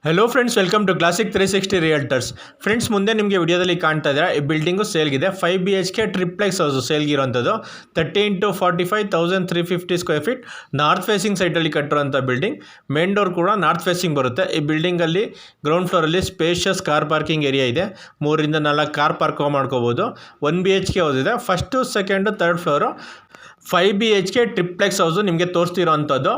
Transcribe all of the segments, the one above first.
Hello friends, welcome to classic 360 realtors. Friends, ಮುಂದೆ ನಿಮಗೆ ವಿಡಿಯೋದಲ್ಲಿ ಕಾಣ್ತಾ ಇದ್ದಾರೆ ಈ ಬಿಲ್ಡಿಂಗು ಸೇಲ್ಗಿದೆ. 5 BHK ಟ್ರಿಪ್ಲೆಕ್ಸ್ ಹೌಸು ಸೇಲ್ಗಿರೋಂಥದ್ದು. 30x45,350 square feet north facing ಸೈಟಲ್ಲಿ ಕಟ್ಟಿರೋಂಥ ಬಿಲ್ಡಿಂಗ್. ಮೇನ್ ಡೋರ್ ಕೂಡ ನಾರ್ತ್ ಫೇಸಿಂಗ್ ಬರುತ್ತೆ. ಈ ಬಿಲ್ಡಿಂಗಲ್ಲಿ ಗ್ರೌಂಡ್ ಫ್ಲೋರಲ್ಲಿ ಸ್ಪೇಷಿಯಸ್ ಕಾರ್ ಪಾರ್ಕಿಂಗ್ ಏರಿಯಾ ಇದೆ. 3ರಿಂದ 4 ಕಾರ್ ಪಾರ್ಕ್ ಮಾಡ್ಕೋಬೋದು. 1 BHK ಹೌಸ್ ಇದೆ. First, second, third floor 5 BHK triplex house ನಿಮಗೆ ತೋರಿಸ್ತಿರೋ ಅಂಥದ್ದು.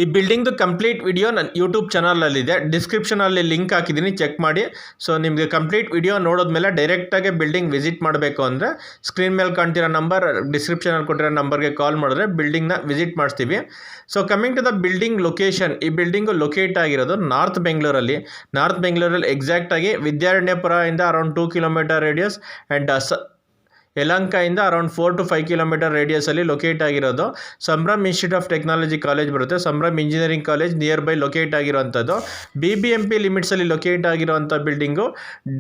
ಈ ಬಿಲ್ಡಿಂಗ್ದು ಕಂಪ್ಲೀಟ್ ವಿಡಿಯೋ ನನ್ನ ಯೂಟ್ಯೂಬ್ ಚಾನಲಲ್ಲಿದೆ. ಡಿಸ್ಕ್ರಿಪ್ಷನಲ್ಲಿ ಲಿಂಕ್ ಹಾಕಿದ್ದೀನಿ, ಚೆಕ್ ಮಾಡಿ. ಸೊ ನಿಮಗೆ ಕಂಪ್ಲೀಟ್ ವಿಡಿಯೋ ನೋಡೋದ್ಮೇಲೆ ಡೈರೆಕ್ಟಾಗಿ ಬಿಲ್ಡಿಂಗ್ ವಿಸಿಟ್ ಮಾಡಬೇಕು ಅಂದರೆ ಸ್ಕ್ರೀನ್ ಮೇಲೆ ಕಾಣ್ತಿರೋ ನಂಬರ್, ಡಿಸ್ಕ್ರಿಪ್ಷನಲ್ಲಿ ಕೊಟ್ಟಿರೋ ನಂಬರ್ಗೆ ಕಾಲ್ ಮಾಡಿದ್ರೆ ಬಿಲ್ಡಿಂಗ್ನ ವಿಸಿಟ್ ಮಾಡಿಸ್ತೀವಿ. So coming to the building location, ಈ ಬಿಲ್ಡಿಂಗು ಲೊಕೇಟ್ ಆಗಿರೋದು ನಾರ್ತ್ ಬೆಂಗಳೂರಲ್ಲಿ ಎಕ್ಸಾಕ್ಟಾಗಿ ವಿದ್ಯಾರಣ್ಯಪುರದಿಂದ ಅರೌಂಡ್ 2 ಕಿಲೋಮೀಟರ್ ರೇಡಿಯಸ್ ಆ್ಯಂಡ್ ಯಲಹಂಕದಿಂದ ಅರೌಂಡ್ 4 to 5 ಕಿಲೋಮೀಟರ್ ರೇಡಿಯಸಲ್ಲಿ ಲೊಕೇಟ್ ಆಗಿರೋದು. Sambhram institute of technology college ಬರುತ್ತೆ. Sambhram engineering college near by locate ಆಗಿರೋವಂಥದ್ದು. BBMP ಲಿಮಿಟ್ಸಲ್ಲಿ ಲೊಕೇಟ್ ಆಗಿರೋವಂಥ ಬಿಲ್ಡಿಂಗು.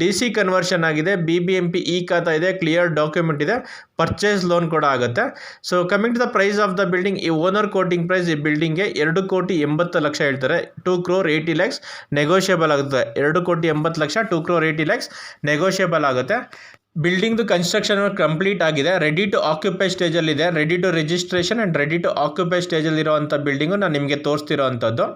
DC ಕನ್ವರ್ಷನ್ ಆಗಿದೆ. BBMP ಖಾತಾ ಇದೆ, ಕ್ಲಿಯರ್ ಡಾಕ್ಯುಮೆಂಟ್ ಇದೆ, ಪರ್ಚೇಸ್ ಲೋನ್ ಕೂಡ ಆಗುತ್ತೆ. So coming to the price of the building, ಈ ಓನರ್ ಕೋಟಿಂಗ್ ಪ್ರೈಸ್ ಈ ಬಿಲ್ಡಿಂಗ್ಗೆ 2,80,00,000 ಹೇಳ್ತಾರೆ. 2,80,00,000 ನೆಗೋಷಿಯಬಲ್ ಆಗುತ್ತೆ. 2,80,00,000 2,80,00,000 ನೆಗೋಷಿಯಬಲ್ ಆಗುತ್ತೆ. ಬಿಲ್ಡಿಂಗ್ದು ಕನ್ಸ್ಟ್ರಕ್ಷನ್ ಕಂಪ್ಲೀಟ್ ಆಗಿದೆ. ರೆಡಿ ಟು ಆಕ್ಯುಪೈ ಸ್ಟೇಜಲ್ಲಿದೆ. Ready to registration and ready to occupy ಸ್ಟೇಜಲ್ಲಿರೋವಂಥ ಬಿಲ್ಡಿಂಗು ನಾನು ನಿಮಗೆ ತೋರಿಸ್ತಿರೋ ಅಂಥದ್ದು.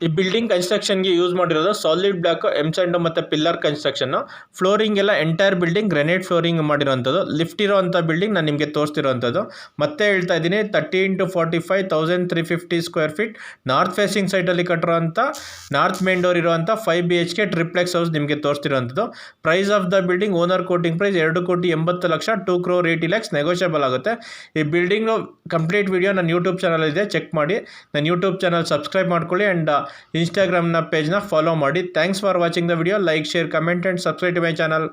ಈ ಬಿಲ್ಡಿಂಗ್ ಕನ್ಸ್ಟ್ರಕ್ಷನ್ಗೆ ಯೂಸ್ ಮಾಡಿರೋದು ಸಾಲಿಡ್ ಬ್ಲಾಕು, ಎಮ್ಸಂಡು ಮತ್ತು ಪಿಲ್ಲರ್ ಕನ್ಸ್ಟ್ರಕ್ಷನ್ನು. ಫ್ಲೋರಿಂಗ್ ಎಲ್ಲ ಎಂಟೈರ್ ಬಿಲ್ಡಿಂಗ್ ಗ್ರೆನೇಟ್ ಫ್ಲೋರಿಂಗ್ ಮಾಡಿರೋವಂಥದ್ದು. ಲಿಫ್ಟ್ ಇರೋವಂಥ ಬಿಲ್ಡಿಂಗ್ ನಾನು ನಿಮಗೆ ತೋರಿಸ್ತಿರೋವಂಥದ್ದು. ಮತ್ತೆ ಹೇಳ್ತಾ ಇದ್ದೀನಿ, 30x45,350 square feet north facing ಸೈಟಲ್ಲಿ ಕಟ್ಟಿರೋಂಥ ನಾರ್ತ್ ಮೇನ್ ಡೋರ್ ಇರೋವಂಥ 5 BHK ಟ್ರಿಪ್ಲೆಕ್ಸ್ ಹೌಸ್ ನಿಮಗೆ ತೋರಿಸ್ತಿರೋವಂಥದ್ದು. Price of the building owner quoting price 2,80,00,000 2,80,00,000 negotiable ಆಗುತ್ತೆ. ಈ ಬಿಲ್ಡಿಂಗು ಕಂಪ್ಲೀಟ್ ವಿಡಿಯೋ ನನ್ನ ಯೂಟ್ಯೂಬ್ ಚಾನಲ್ ಇದೆ, ಚೆಕ್ ಮಾಡಿ. ನನ್ನ ಯೂಟ್ಯೂಬ್ ಚಾನಲ್ ಸಬ್ಸ್ಕ್ರೈಬ್ ಮಾಡ್ಕೊಳ್ಳಿ ಆ್ಯಂಡ್ ಇನ್ಸ್ಟಾಗ್ರಾಮ್ನ ಪೇಜ್ನ ಫಾಲೋ ಮಾಡಿ. Thanks for watching the video. Like, share, comment and subscribe to my channel.